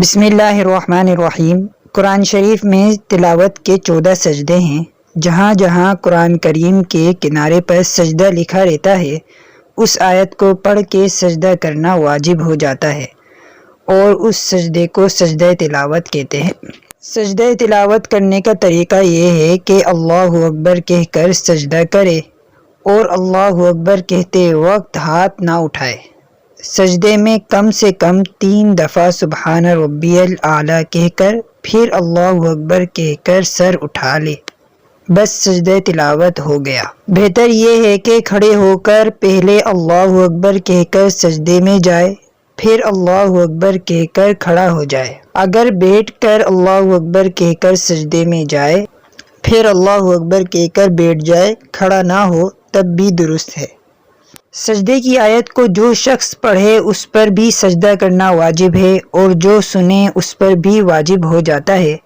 بسم اللہ الرحمن الرحیم۔ قرآن شریف میں تلاوت کے 14 سجدے ہیں۔ جہاں جہاں قرآن کریم کے کنارے پر سجدہ لکھا رہتا ہے اس آیت کو پڑھ کے سجدہ کرنا واجب ہو جاتا ہے، اور اس سجدے کو سجدہ تلاوت کہتے ہیں۔ سجدہ تلاوت کرنے کا طریقہ یہ ہے کہ اللہ اکبر کہہ کر سجدہ کرے اور اللہ اکبر کہتے وقت ہاتھ نہ اٹھائے۔ سجدے میں کم سے کم 3 دفعہ سبحان ربی الاعلیٰ کہہ کر پھر اللہ اکبر کہہ کر سر اٹھا لے، بس سجدہ تلاوت ہو گیا۔ بہتر یہ ہے کہ کھڑے ہو کر پہلے اللہ اکبر کہہ کر سجدے میں جائے، پھر اللہ اکبر کہہ کر کھڑا ہو جائے۔ اگر بیٹھ کر اللہ اکبر کہہ کر سجدے میں جائے پھر اللہ اکبر کہہ کر بیٹھ جائے، کھڑا نہ ہو تب بھی درست ہے۔ سجدے کی آیت کو جو شخص پڑھے اس پر بھی سجدہ کرنا واجب ہے، اور جو سنے اس پر بھی واجب ہو جاتا ہے،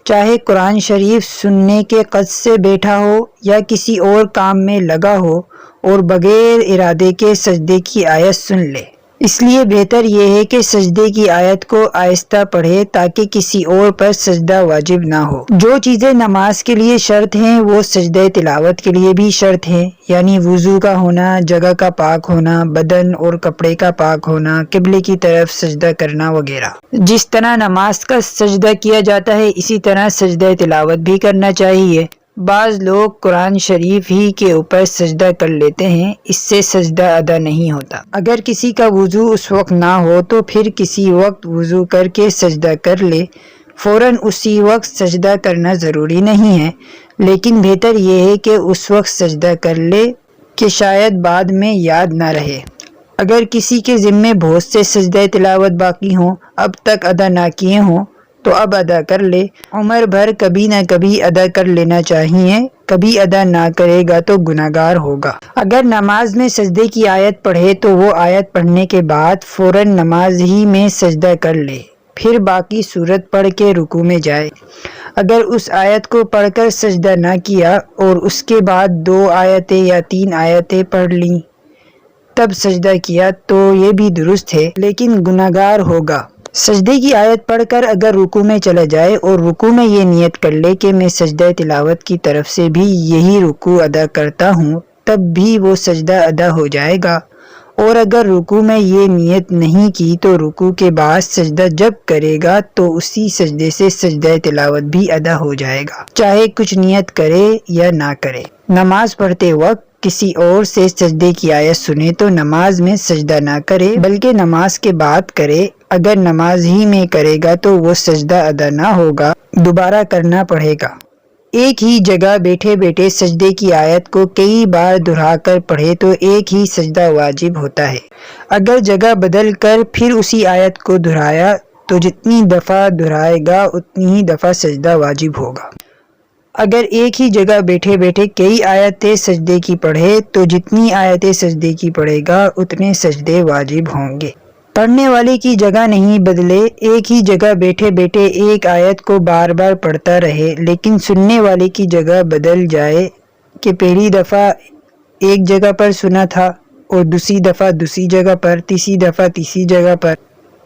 چاہے قرآن شریف سننے کے قصد سے بیٹھا ہو یا کسی اور کام میں لگا ہو اور بغیر ارادے کے سجدے کی آیت سن لے۔ اس لیے بہتر یہ ہے کہ سجدے کی آیت کو آہستہ پڑھے تاکہ کسی اور پر سجدہ واجب نہ ہو۔ جو چیزیں نماز کے لیے شرط ہیں وہ سجدہ تلاوت کے لیے بھی شرط ہیں، یعنی وضو کا ہونا، جگہ کا پاک ہونا، بدن اور کپڑے کا پاک ہونا، قبلے کی طرف سجدہ کرنا وغیرہ۔ جس طرح نماز کا سجدہ کیا جاتا ہے اسی طرح سجدہ تلاوت بھی کرنا چاہیے۔ بعض لوگ قرآن شریف ہی کے اوپر سجدہ کر لیتے ہیں، اس سے سجدہ ادا نہیں ہوتا۔ اگر کسی کا وضو اس وقت نہ ہو تو پھر کسی وقت وضو کر کے سجدہ کر لے، فوراً اسی وقت سجدہ کرنا ضروری نہیں ہے، لیکن بہتر یہ ہے کہ اس وقت سجدہ کر لے کہ شاید بعد میں یاد نہ رہے۔ اگر کسی کے ذمے بہت سے سجدہ تلاوت باقی ہوں، اب تک ادا نہ کیے ہوں تو اب ادا کر لے۔ عمر بھر کبھی نہ کبھی ادا کر لینا چاہیے، کبھی ادا نہ کرے گا تو گناہگار ہوگا۔ اگر نماز میں سجدے کی آیت پڑھے تو وہ آیت پڑھنے کے بعد فوراً نماز ہی میں سجدہ کر لے، پھر باقی سورت پڑھ کے رکوع میں جائے۔ اگر اس آیت کو پڑھ کر سجدہ نہ کیا اور اس کے بعد 2 آیتیں یا 3 آیتیں پڑھ لیں تب سجدہ کیا تو یہ بھی درست ہے، لیکن گناہگار ہوگا۔ سجدے کی آیت پڑھ کر اگر رکوع میں چلا جائے اور رکوع میں یہ نیت کر لے کہ میں سجدہ تلاوت کی طرف سے بھی یہی رکوع ادا کرتا ہوں، تب بھی وہ سجدہ ادا ہو جائے گا، اور اگر رکوع میں یہ نیت نہیں کی تو رکوع کے بعد سجدہ جب کرے گا تو اسی سجدے سے سجدہ تلاوت بھی ادا ہو جائے گا، چاہے کچھ نیت کرے یا نہ کرے۔ نماز پڑھتے وقت کسی اور سے سجدے کی آیت سنے تو نماز میں سجدہ نہ کرے بلکہ نماز کے بعد کرے۔ اگر نماز ہی میں کرے گا تو وہ سجدہ ادا نہ ہوگا، دوبارہ کرنا پڑے گا۔ ایک ہی جگہ بیٹھے بیٹھے سجدے کی آیت کو کئی بار دہرا کر پڑھے تو ایک ہی سجدہ واجب ہوتا ہے۔ اگر جگہ بدل کر پھر اسی آیت کو دہرایا تو جتنی دفعہ دہرائے گا اتنی ہی دفعہ سجدہ واجب ہوگا۔ اگر ایک ہی جگہ بیٹھے بیٹھے کئی آیتیں سجدے کی پڑھے تو جتنی آیتیں سجدے کی پڑھے گا اتنے سجدے واجب ہوں گے۔ پڑھنے والے کی جگہ نہیں بدلے، ایک ہی جگہ بیٹھے بیٹھے ایک آیت کو بار بار پڑھتا رہے، لیکن سننے والے کی جگہ بدل جائے کہ پہلی دفعہ ایک جگہ پر سنا تھا اور دوسری دفعہ دوسری جگہ پر، تیسری دفعہ تیسری جگہ پر،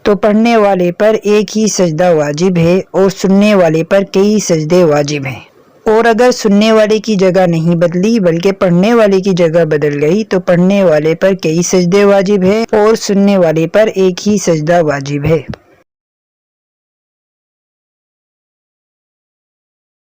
تو پڑھنے والے پر ایک ہی سجدہ واجب ہے اور سننے والے پر کئی سجدے واجب ہیں۔ اور اگر سننے والے کی جگہ نہیں بدلی بلکہ پڑھنے والے کی جگہ بدل گئی تو پڑھنے والے پر کئی سجدے واجب ہے اور سننے والے پر ایک ہی سجدہ واجب ہے۔